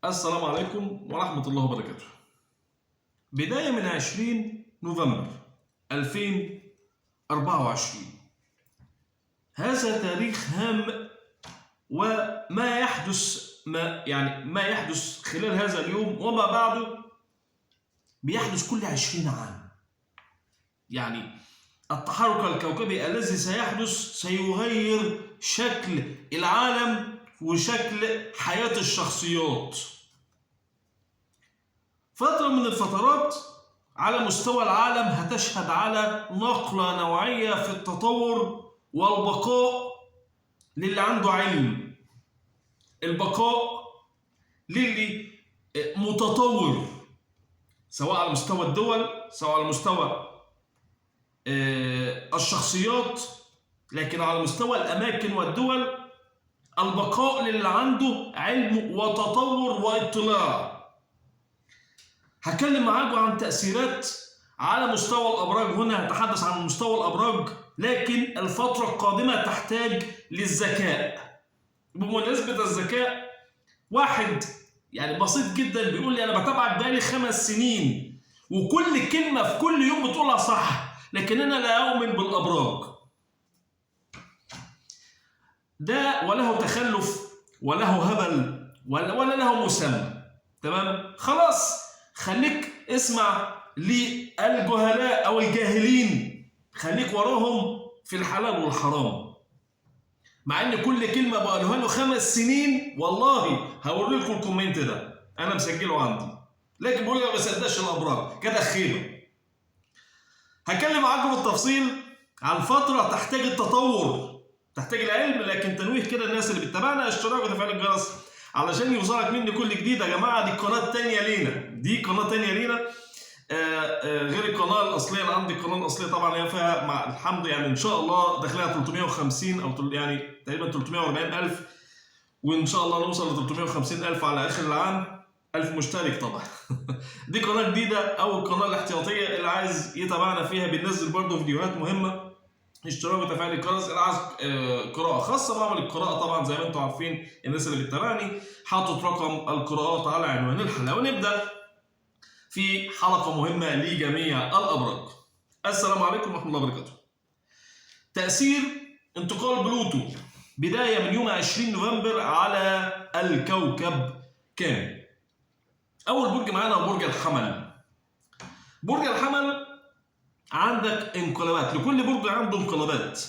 السلام عليكم ورحمة الله وبركاته. بداية من 20 نوفمبر 2024. هذا تاريخ هام، وما يحدث ما يحدث خلال هذا اليوم وما بعده بيحدث كل 20 عام. يعني التحرك الكوكبي الذي سيحدث سيغير شكل العالم وشكل حياة الشخصيات. فترة من الفترات على مستوى العالم هتشهد على نقلة نوعية في التطور والبقاء للي عنده علم، البقاء للي متطور، سواء على مستوى الدول سواء على مستوى الشخصيات، لكن على مستوى الأماكن والدول البقاء للي عنده علم وتطور واطلاع. هتكلم معاكم عن تأثيرات على مستوى الأبراج. هنا هتحدث عن مستوى الأبراج، لكن الفترة القادمة تحتاج للذكاء. بمناسبة الذكاء، واحد يعني بسيط جدا بيقول لي أنا بتابعك بقالي 5 سنين وكل كلمة في كل يوم بتقولها صح، لكن أنا لا أؤمن بالأبراج. ده وله تخلف وله هبل ولا له مسمى. تمام؟ خلاص، خليك اسمع للجهلاء أو الجاهلين، خليك وراهم في الحلال والحرام. مع ان كل كلمه بقولها له 5 سنين، والله هوري لكم الكومنت ده انا مسجله عندي، لكن بقول لي ما بصدقش الابراج كده خيبه. هتكلم معاكم بالتفصيل عن فتره تحتاج التطور، تحتاج العلم، لكن تنويه كده الناس اللي بتتابعنا، اشتراك وتفعيل الجرس علشان يوصلك مني كل جديد. يا جماعه دي قناه تانيه لينا، دي قناه تانيه لينا غير القناه الاصليه. انا عندي القناه الاصليه طبعا هي فيها مع الحمد يعني ان شاء الله داخلها 350 او يعني تقريبا 340,000، وان شاء الله نوصل ل 350,000 على اخر العام. 1000 مشترك طبعا. دي قناه جديده او القناه الاحتياطيه، اللي عايز يتابعنا فيها بننزل برضه فيديوهات مهمه. اشتراك وتفعيل الجرس. اللي عايز قراءه خاصه بعمل القراءه طبعا زي ما انتم عارفين، الناس اللي بتتابعني حاطط رقم القراءات على عنوان الحلقه. ونبدا في حلقة مهمة لجميع الأبراج. السلام عليكم ورحمة الله وبركاته. تأثير انتقال بلوتو بداية من يوم 20 نوفمبر على الكوكب كامل. أول برج معانا هو برج الحمل. برج الحمل عندك انقلابات، لكل برج عنده انقلابات.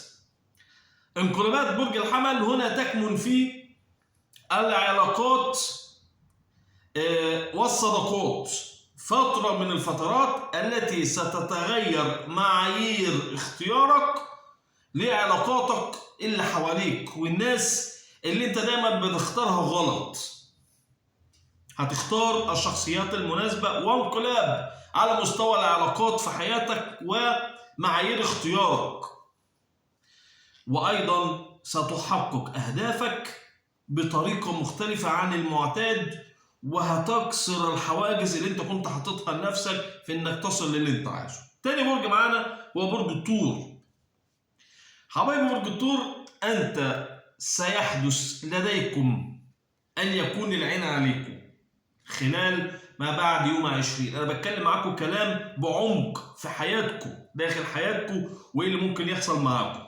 انقلابات برج الحمل هنا تكمن في العلاقات والصداقات. فترة من الفترات التي ستتغير معايير اختيارك لعلاقاتك اللي حواليك، والناس اللي انت دايما بتختارها غلط. هتختار الشخصيات المناسبة، وانقلاب على مستوى العلاقات في حياتك ومعايير اختيارك. وأيضا ستحقق أهدافك بطريقة مختلفة عن المعتاد، وهتكسر الحواجز اللي انت كنت حاططها لنفسك في انك تصل للي انت عايزه. تاني برج معانا هو برج الثور. حبايبي برج الثور، انت سيحدث لديكم ان يكون العين عليكم خلال ما بعد يوم 20. انا بتكلم معاكم كلام بعمق في حياتكم، داخل حياتكم، وايه اللي ممكن يحصل معاكم.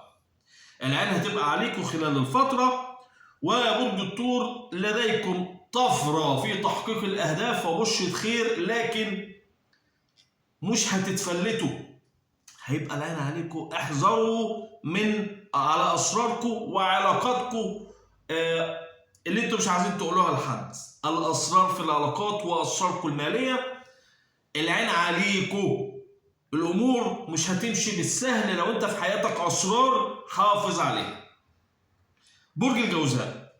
العين هتبقى عليكم خلال الفترة. وبرج الثور لديكم طفرة في تحقيق الأهداف وبشرة خير، لكن مش هتتفلتوا. هيبقى العين عليكم. احذروا من على أسراركم وعلاقاتكم اللي انتوا مش عايزين تقولوها لحد. الأسرار في العلاقات وأسراركم المالية العين عليكم. الأمور مش هتمشي بالسهل لو انت في حياتك أسرار، حافظ عليها. برج الجوزاء،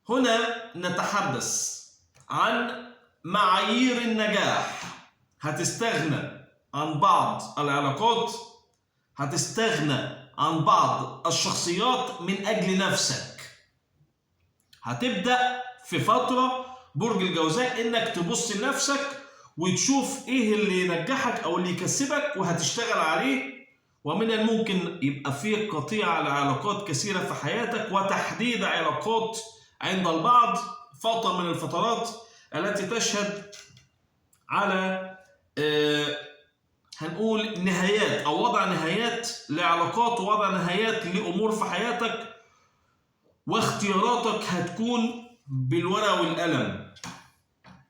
هنا نتحدث عن معايير النجاح. هتستغنى عن بعض العلاقات، هتستغنى عن بعض الشخصيات من أجل نفسك. هتبدأ في فترة برج الجوزاء إنك تبص لنفسك وتشوف إيه اللي ينجحك أو اللي يكسبك وهتشتغل عليه. ومن الممكن يبقى فيه قطيع لعلاقات كثيرة في حياتك وتحديد علاقات عند البعض فترة من الفترات التي تشهد على هنقول نهايات أو وضع نهايات لعلاقات ووضع نهايات لأمور في حياتك، واختياراتك هتكون بالورقة والقلم.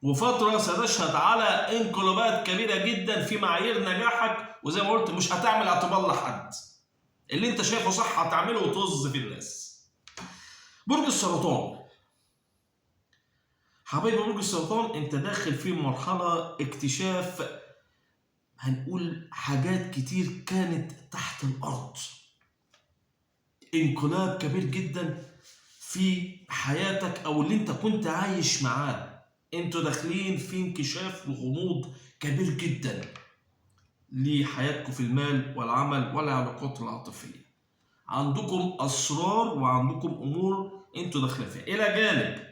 وفترة ستشهد على انقلابات كبيرة جدا في معايير نجاحك، وزي ما قلت مش هتعمل اعتبار لحد، اللي انت شايفه صح هتعمله وتوظ في الناس. برج السرطان، حبايبي برج السرطان، انت داخل في مرحلة اكتشاف هنقول حاجات كتير كانت تحت الأرض، انقلاب كبير جدا في حياتك أو اللي انت كنت عايش معاه. انتوا داخلين في انكشاف وغموض كبير جدا لحياتكم في المال والعمل والعلاقات العاطفية. عندكم أسرار وعندكم أمور انتوا داخلين فيها، إلى جانب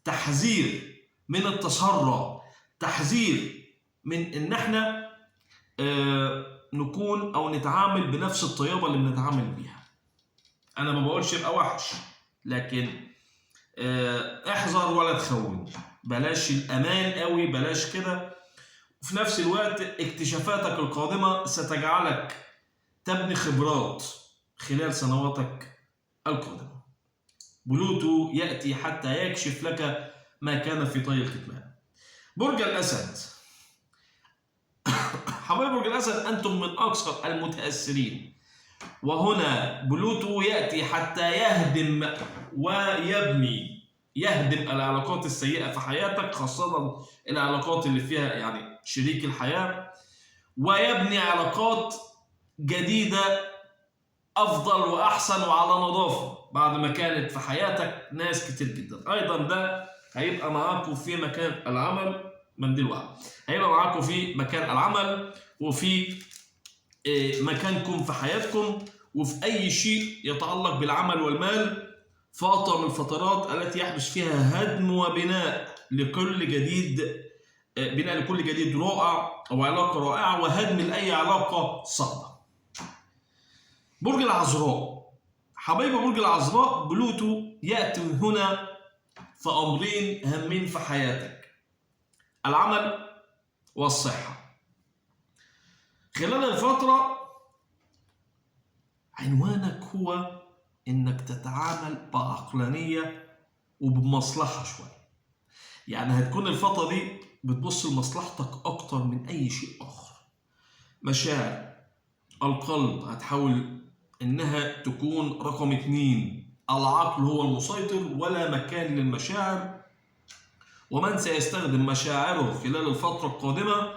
تحذير من التسرع، تحذير من ان احنا نكون او نتعامل بنفس الطيابه اللي بنتعامل بيها. انا ما بقولش يبقى وحش، لكن احذر ولا تخون، بلاش الامان قوي، بلاش كده. وفي نفس الوقت اكتشافاتك القادمه ستجعلك تبني خبرات خلال سنواتك القادمه. بلوتو ياتي حتى يكشف لك ما كان في طي الكتمان. برج الاسد، حبايب برج الاسد، انتم من اكثر المتاثرين، وهنا بلوتو ياتي حتى يهدم ويبني، يهدم العلاقات السيئه في حياتك، خاصه العلاقات اللي فيها يعني شريك الحياه، ويبني علاقات جديده افضل واحسن وعلى نظافه بعد ما كانت في حياتك ناس كتير جدا. ايضا ده هيبقى معاكم في مكان العمل، منديل واحد هيبقى معاكم في مكان العمل وفي مكانكم في حياتكم وفي اي شيء يتعلق بالعمل والمال. فترة من الفترات التي يحدث فيها هدم وبناء لكل جديد، بناء لكل جديد رائع او علاقه رائعه، وهدم لاي علاقه صعبه. برج العذراء، حبايب برج العذراء، بلوتو ياتي هنا في امرين هامين في حياتك: العمل والصحه. خلال الفتره عنوانك هو انك تتعامل بعقلانيه وبمصلحه شويه، يعني هتكون الفتره دي بتبص لمصلحتك اكتر من اي شيء اخر. مشاعر القلب هتحاول انها تكون رقم 2، العقل هو المسيطر ولا مكان للمشاعر. ومن سيستخدم مشاعره خلال الفترة القادمة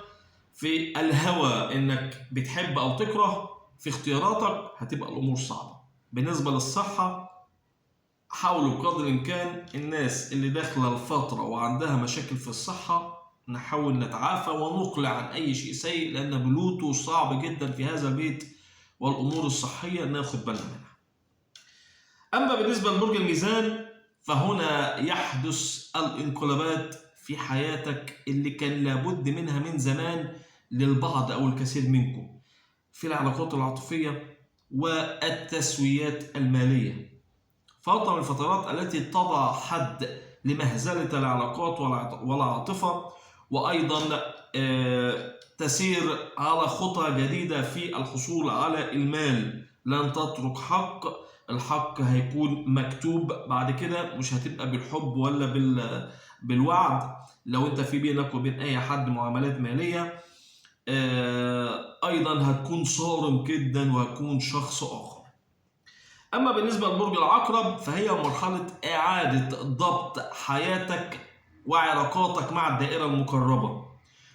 في الهوى انك بتحب او تكره في اختياراتك، هتبقى الامور صعبة. بالنسبة للصحة، حاولوا بقدر الامكان الناس اللي داخلة الفترة وعندها مشاكل في الصحة نحاول نتعافى ونقلع عن اي شيء سيء، لان بلوتو صعب جدا في هذا البيت والامور الصحية ناخد بالنا منها. اما بالنسبة لبرج الميزان، فهنا يحدث الانقلابات في حياتك اللي كان لابد منها من زمان للبعض او الكثير منكم في العلاقات العاطفية والتسويات المالية. فترة من الفترات التي تضع حد لمهزلة العلاقات والعاطفة، وأيضا تسير على خطى جديدة في الحصول على المال. لن تترك حق، الحق هيكون مكتوب بعد كده، مش هتبقى بالحب ولا بالوعد. لو انت في بينك وبين اي حد معاملات مالية، ايضا هتكون صارم جدا وهتكون شخص اخر. اما بالنسبة لبرج العقرب، فهي مرحلة اعادة ضبط حياتك وعلاقاتك مع الدائرة المقربة،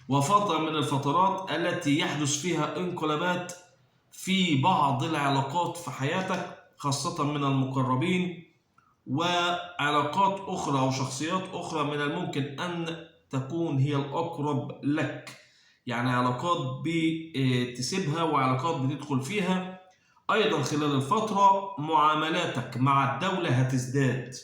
وفترة من الفترات التي يحدث فيها انقلابات في بعض العلاقات في حياتك خاصة من المقربين، وعلاقات أخرى أو شخصيات أخرى من الممكن أن تكون هي الأقرب لك، يعني علاقات بتسيبها وعلاقات بتدخل فيها. أيضا خلال الفترة معاملاتك مع الدولة هتزداد،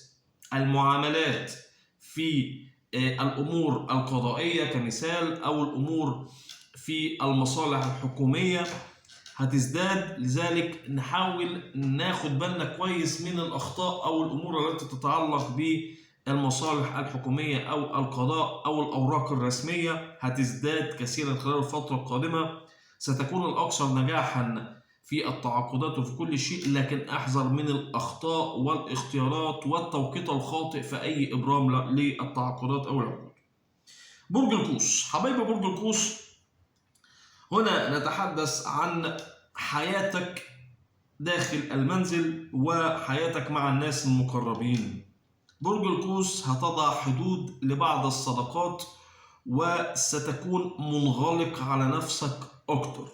المعاملات في الأمور القضائية كمثال أو الأمور في المصالح الحكومية هتزداد. لذلك نحاول ناخد بالنا كويس من الأخطاء أو الأمور التي تتعلق بالمصالح الحكومية أو القضاء أو الأوراق الرسمية، هتزداد كثيرا خلال الفترة القادمة. ستكون الأكثر نجاحا في التعاقدات وفي كل شيء، لكن احذر من الأخطاء والاختيارات والتوقيت الخاطئ في أي إبرام للتعاقدات أو العقود. برج القوس. حبايب برج القوس، هنا نتحدث عن حياتك داخل المنزل وحياتك مع الناس المقربين. برج القوس هتضع حدود لبعض الصداقات وستكون منغلق على نفسك أكتر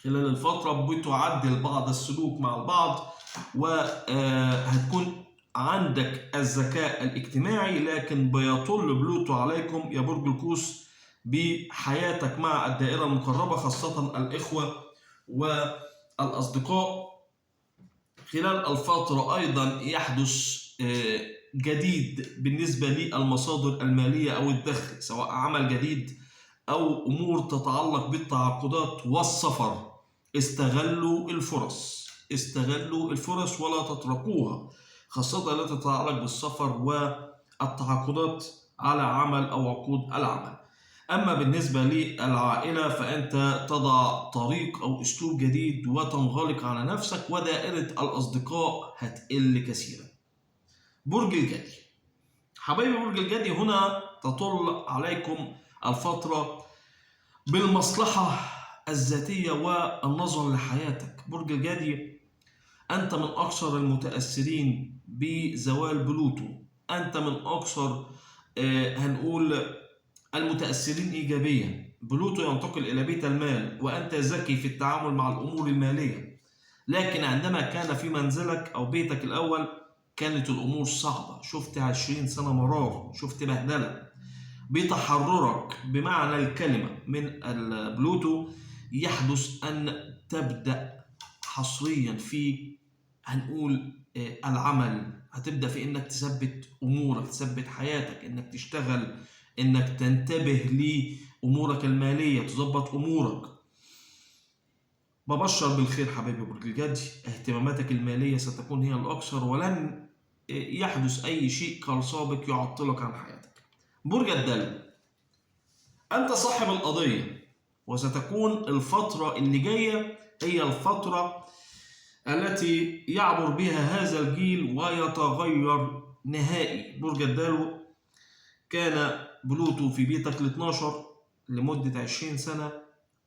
خلال الفترة. بتعدل بعض السلوك مع البعض وهتكون عندك الذكاء الاجتماعي، لكن بيطل بلوتو عليكم يا برج القوس بحياتك مع الدائرة المقربة، خاصة الإخوة والأصدقاء. خلال الفترة أيضا يحدث جديد بالنسبة للمصادر المالية أو الدخل، سواء عمل جديد أو أمور تتعلق بالتعاقدات والسفر. استغلوا الفرص، استغلوا الفرص ولا تتركوها، خاصة لا تتعلق بالسفر والتعاقدات على عمل أو عقود العمل. أما بالنسبة للعائلة فأنت تضع طريق أو أسلوب جديد وتنغلق على نفسك، ودائرة الأصدقاء هتقل كثيرا. برج الجدي. حبايبي برج الجدي، هنا تطل عليكم الفترة بالمصلحة الذاتية والنظر لحياتك. برج الجدي، أنت من أكثر المتأثرين بزوال بلوتو، أنت من أكثر هنقول المتأثرين إيجابيا. بلوتو ينتقل إلى بيت المال وأنت ذكي في التعامل مع الأمور المالية، لكن عندما كان في منزلك أو بيتك الأول كانت الأمور صعبة. شفت 20 سنة مرار، شفت بهدلة. بتحررك بمعنى الكلمة من البلوتو يحدث أن تبدأ حصريا في هنقول العمل. هتبدأ في إنك تثبت أمورك، تثبت حياتك، إنك تشتغل، إنك تنتبه لأمورك المالية، تظبط أمورك. ببشر بالخير حبيبي برج الجدي، اهتماماتك المالية ستكون هي الأكثر ولن يحدث أي شيء كالسابق يعطلك عن حياتك. برج الدلو، أنت صاحب القضية، وستكون الفترة اللي جاية هي الفترة التي يعبر بها هذا الجيل ويتغير نهائي. برج الدلو، كان بلوتو في بيتك ال 12 لمدة 20 سنة،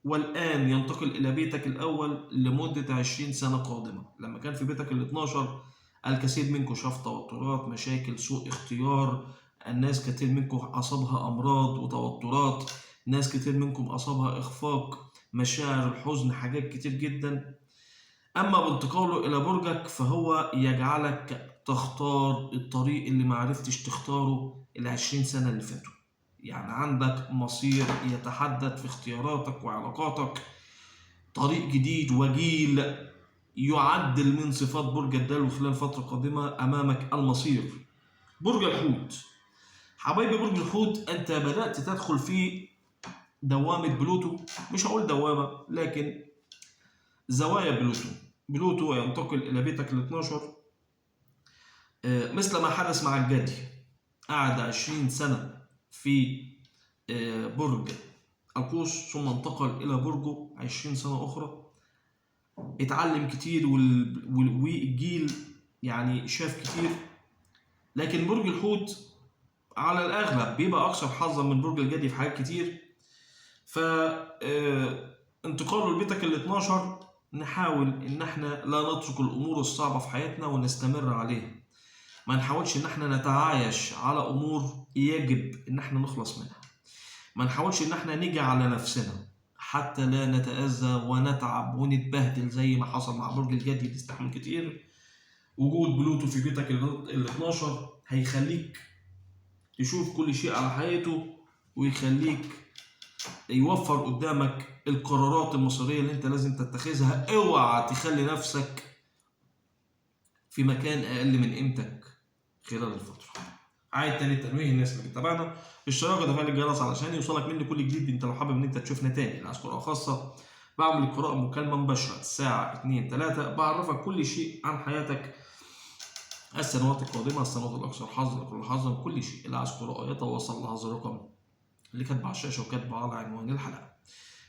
والآن ينتقل إلى بيتك الأول لمدة 20 سنة قادمة. لما كان في بيتك ال 12 الكثير منكم شاف توترات، مشاكل، سوء اختيار، الناس كتير منكم أصابها أمراض وتوترات، ناس كتير منكم أصابها إخفاق، مشاعر الحزن، حاجات كتير جدا. أما بانتقاله إلى برجك فهو يجعلك تختار الطريق اللي معرفتش تختاره ال20 سنة اللي فاتوا. يعني عندك مصير يتحدد في اختياراتك وعلاقاتك، طريق جديد وجيل يعدل من صفات برج الدلو خلال فترة قادمة. أمامك المصير. برج الحوت. حبايبي برج الحوت، أنت بدأت تدخل في دوامة بلوتو، مش هقول دوامة لكن زوايا بلوتو. بلوتو ينتقل إلى بيتك ال 12 مثل ما حدث مع الجدي، قعد 20 سنة في برج القوس ثم انتقل إلى برجه 20 سنة أخرى. اتعلم كتير والجيل يعني شاف كتير، لكن برج الحوت على الأغلب بيبقى أكثر حظا من برج الجدي في حاجات كتير. فانتقاله لبيتك ال 12 نحاول إن احنا لا نترك الأمور الصعبة في حياتنا ونستمر عليها. ما نحاولش إن احنا نتعايش على أمور يجب إن احنا نخلص منها. ما نحاولش إن احنا نيجي على نفسنا حتى لا نتأذى ونتعب ونتبهدل زي ما حصل مع برج الجدي. بيستحمل كتير. وجود بلوتو في بيتك ال 12 هيخليك تشوف كل شيء على حياته، ويخليك يوفر قدامك القرارات المصيرية اللي انت لازم تتخذها. اوعى تخلي نفسك في مكان اقل من قيمتك خلال الفترة. عايد تاني تنويه الناس اللي بتتابعنا، اشتراك وتفعيل الجرس علشان يوصلك مني كل جديد. انت لو حابب ان انت تشوفنا تاني، اذكر خاصة بعمل قراءة مكالمة مباشرة الساعة 2 3، بعرفك كل شيء عن حياتك، السنوات القادمة، السنوات الأكثر حظا، الأقل حظا، كل شيء. اللي عايز قراءة يتواصل على هذا الرقم اللي كاتبه على الشاشة وكاتبه على عنوان الحلقة.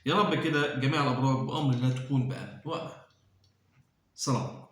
يا رب كده جميع الأبراج بأمر الله تكون بأمن وأمان. سلام.